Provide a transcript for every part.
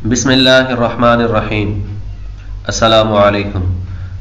بسم اللہ الرحمن الرحیم۔ السلام علیکم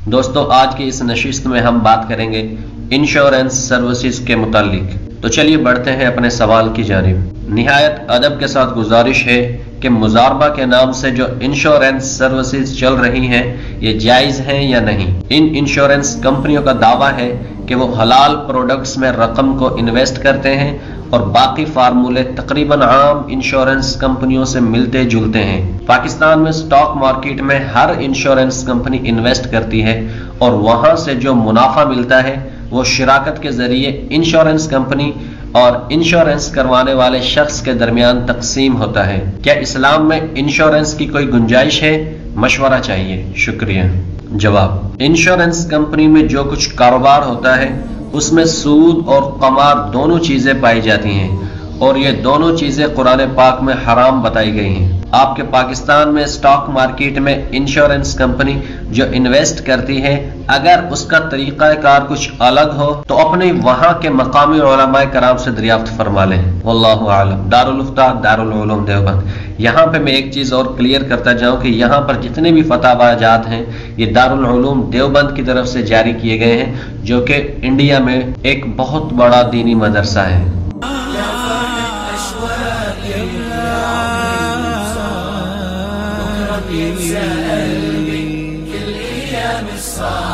دوستو، آج کی اس نشست میں ہم بات کریں گے انشورنس سروسز کے متعلق۔ تو چلیے بڑھتے ہیں اپنے سوال کی جانب۔ نہایت ادب کے ساتھ گزارش ہے کہ مذاربہ کے نام سے جو انشورنس سروسز چل رہی ہیں یہ جائز ہیں یا نہیں۔ ان انشورنس کمپنیوں کا دعویٰ ہے کہ وہ حلال پروڈکٹس میں رقم کو انویسٹ کرتے ہیں اور باقی فارمولے تقریبا عام انشورنس کمپنیوں سے ملتے جلتے ہیں۔ پاکستان میں اسٹاک مارکیٹ میں ہر انشورنس کمپنی انویسٹ کرتی ہے اور وہاں سے جو منافع ملتا ہے وہ شراکت کے ذریعے انشورنس کمپنی اور انشورنس کروانے والے شخص کے درمیان تقسیم ہوتا ہے۔ کیا اسلام میں انشورنس کی کوئی گنجائش ہے؟ مشورہ چاہیے، شکریہ۔ جواب: انشورنس کمپنی میں جو کچھ کاروبار ہوتا ہے اس میں سود اور قمار دونوں چیزیں پائی جاتی ہیں اور یہ دونوں چیزیں قرآن پاک میں حرام بتائی گئی ہیں۔ آپ کے پاکستان میں اسٹاک مارکیٹ میں انشورنس کمپنی جو انویسٹ کرتی ہے اگر اس کا طریقہ کار کچھ الگ ہو تو اپنے وہاں کے مقامی علماء کرام سے دریافت فرما لیں۔ واللہ اعلم۔ دارالعلوم دیوبند۔ یہاں پہ میں ایک چیز اور کلیئر کرتا جاؤں کہ یہاں پر جتنے بھی فتاوی جات ہیں یہ دارالعلوم دیوبند کی طرف سے جاری کیے گئے ہیں، جو کہ انڈیا میں ایک بہت بڑا دینی مدرسہ ہے۔ كل أيام الصلاة